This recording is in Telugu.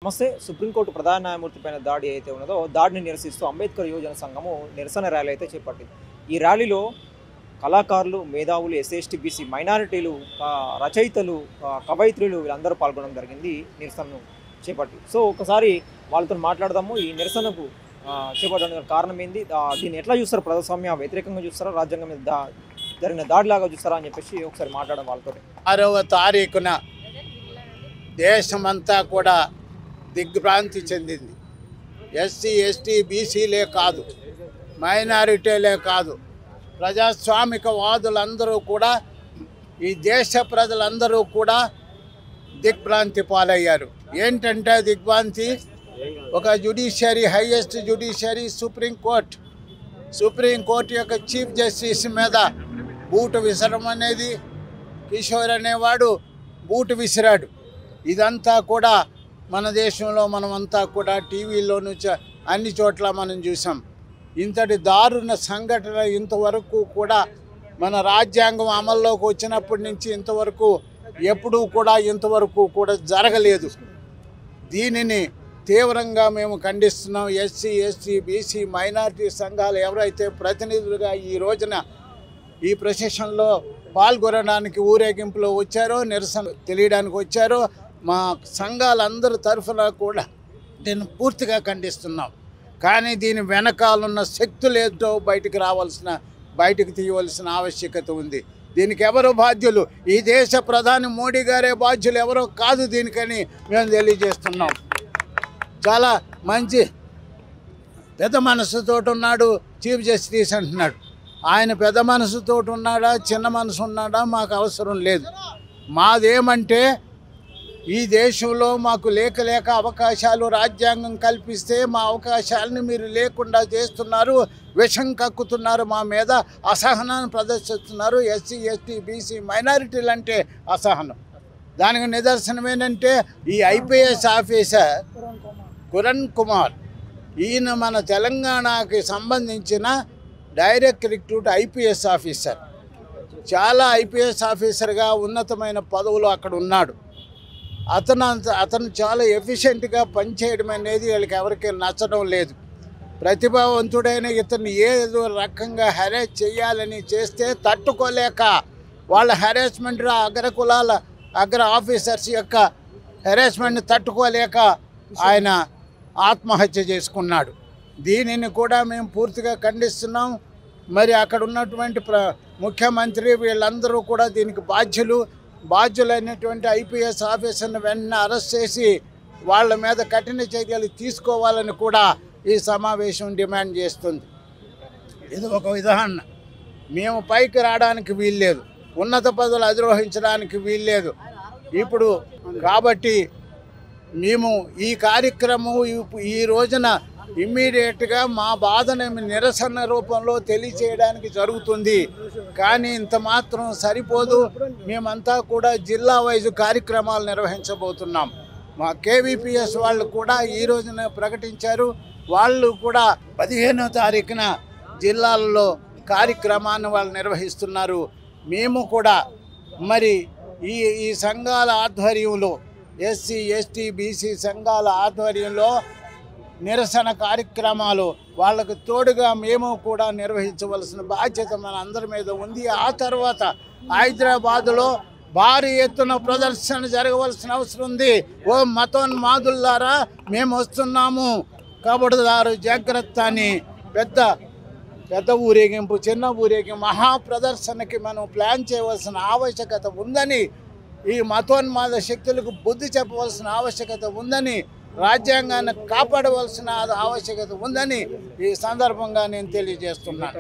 నమస్తే. సుప్రీంకోర్టు ప్రధాన న్యాయమూర్తి పైన దాడి అయితే ఉన్నదో దాడిని నిరసిస్తూ అంబేద్కర్ యువజన సంఘము నిరసన ర్యాలీ అయితే చేపట్టింది. ఈ ర్యాలీలో కళాకారులు, మేధావులు, ఎస్సీ బీసీ మైనారిటీలు, రచయితలు, కవయిత్రులు వీళ్ళందరూ పాల్గొనడం జరిగింది నిరసనను చేపట్టి. సో ఒకసారి వాళ్ళతో మాట్లాడదాము. ఈ నిరసనకు చేపట్టడానికి కారణం ఏంది, దీన్ని ఎట్లా చూస్తారు, ప్రజాస్వామ్య వ్యతిరేకంగా చూస్తారా, రాజ్యాంగం మీద జరిగిన దాడిలాగా చూస్తారా అని చెప్పేసి ఒకసారి మాట్లాడడం వాళ్ళతో. 6వ తారీఖున దేశమంతా కూడా దిగ్భ్రాంతి చెందింది. ఎస్సీ ఎస్టీ బీసీలే కాదు, మైనారిటీలే కాదు, ప్రజాస్వామిక వాదులందరూ కూడా, ఈ దేశ ప్రజలందరూ కూడా దిగ్భ్రాంతి పాలయ్యారు. ఏంటంటే దిగ్భ్రాంతి, ఒక జ్యుడిషియరీ, హైయెస్ట్ జ్యుడిషియరీ సుప్రీంకోర్టు యొక్క చీఫ్ జస్టిస్ మీద బూటు విసరడం అనేది, కిషోర్ అనేవాడు బూటు విసిరాడు. ఇదంతా కూడా మన దేశంలో మనమంతా కూడా టీవీలోను అన్ని చోట్ల మనం చూసాం. ఇంతటి దారుణ సంఘటన ఇంతవరకు కూడా మన రాజ్యాంగం అమల్లోకి వచ్చినప్పటి నుంచి ఇంతవరకు ఎప్పుడూ కూడా ఇంతవరకు కూడా జరగలేదు. దీనిని తీవ్రంగా మేము ఖండిస్తున్నాం. ఎస్సీ ఎస్టీ బీసీ మైనారిటీ సంఘాలు ఎవరైతే ప్రతినిధులుగా ఈ రోజున ఈ ప్రొసెషన్లో పాల్గొనడానికి, ఊరేగింపులో వచ్చారో, నిరసన తెలియడానికి వచ్చారో, మా సంఘాలందరి తరఫున కూడా దీన్ని పూర్తిగా ఖండిస్తున్నాం. కానీ దీని వెనకాలన్న శక్తులు ఏదో బయటికి తీయవలసిన ఆవశ్యకత ఉంది. దీనికి ఎవరు బాధ్యులు? ఈ దేశ ప్రధాని మోడీ గారే బాధ్యులు, ఎవరో కాదు దీనికని మేము తెలియజేస్తున్నాం. చాలా మంచి పెద్ద మనసుతో ఉన్నాడు చీఫ్ జస్టిస్ అంటున్నాడు. ఆయన పెద్ద మనసుతో ఉన్నాడా, చిన్న మనసు ఉన్నాడా మాకు అవసరం లేదు. మాదేమంటే, ఈ దేశంలో మాకు లేక అవకాశాలు రాజ్యాంగం కల్పిస్తే మా అవకాశాలను మీరు లేకుండా చేస్తున్నారు, విషం కక్కుతున్నారు, మా మీద అసహనాన్ని ప్రదర్శిస్తున్నారు. ఎస్సీ ఎస్టీ బీసీ మైనారిటీలు అంటే అసహనం. దానికి నిదర్శనం ఏంటంటే, ఈ ఐపీఎస్ ఆఫీసర్ కిరణ్ కుమార్, ఈయన మన తెలంగాణకి సంబంధించిన డైరెక్ట్ రిక్రూట్ ఐపీఎస్ ఆఫీసర్. చాలా ఐపీఎస్ ఆఫీసర్గా ఉన్నతమైన పదవులు అక్కడ ఉన్నాడు. అతను చాలా ఎఫిషియెంట్గా పనిచేయడం అనేది వీళ్ళకి ఎవరికి నచ్చడం లేదు. ప్రతిభావంతుడైన ఇతను ఏదో రకంగా హెరాస్ చేయాలని చేస్తే తట్టుకోలేక, వాళ్ళ హెరాస్మెంట్, అగ్ర ఆఫీసర్స్ యొక్క హెరాస్మెంట్ని తట్టుకోలేక ఆయన ఆత్మహత్య చేసుకున్నాడు. దీనిని కూడా మేము పూర్తిగా ఖండిస్తున్నాం. మరి అక్కడ ఉన్నటువంటి ముఖ్యమంత్రి వీళ్ళందరూ కూడా దీనికి బాధ్యులైనటువంటి ఐపీఎస్ ఆఫీసర్ని వెంటనే అరెస్ట్ చేసి వాళ్ళ మీద కఠిన చర్యలు తీసుకోవాలని కూడా ఈ సమావేశం డిమాండ్ చేస్తుంది. ఇది ఒక ఉదాహరణ. మేము పైకి రావడానికి వీల్లేదు, ఉన్నత పదవులు అధిరోహించడానికి వీల్లేదు. ఇప్పుడు కాబట్టి మేము ఈ కార్యక్రమం ఈ రోజున ఇమ్మీడియట్గా మా బాధను నిరసన రూపంలో తెలియచేయడానికి జరుగుతుంది. కానీ ఇంత మాత్రం సరిపోదు. మేమంతా కూడా జిల్లా వైజు కార్యక్రమాలు నిర్వహించబోతున్నాం. మా కేవీపీఎస్ వాళ్ళు కూడా ఈ రోజున ప్రకటించారు. వాళ్ళు కూడా 15వ తారీఖున జిల్లాలలో కార్యక్రమాన్ని వాళ్ళు నిర్వహిస్తున్నారు. మేము కూడా మరి ఈ సంఘాల ఆధ్వర్యంలో, ఎస్సీ ఎస్టీ బీసీ సంఘాల ఆధ్వర్యంలో నిరసన కార్యక్రమాలు వాళ్ళకు తోడుగా మేము కూడా నిర్వహించవలసిన బాధ్యత మన అందరి మీద ఉంది. ఆ తర్వాత హైదరాబాదులో భారీ ఎత్తున ప్రదర్శన జరగవలసిన అవసరం ఉంది. ఓ మతోన్మాదులారా, మేము వస్తున్నాము, కబడ్దారు జాగ్రత్త అని పెద్ద ఊరేగింపు, చిన్న ఊరేగింపు, మహాప్రదర్శనకి మనం ప్లాన్ చేయవలసిన ఆవశ్యకత ఉందని, ఈ మతోన్మాద శక్తులకు బుద్ధి చెప్పవలసిన ఆవశ్యకత ఉందని, రాజ్యాంగాన్ని కాపాడవలసిన ఆవశ్యకత ఉందని ఈ సందర్భంగా నేను తెలియజేస్తున్నాను.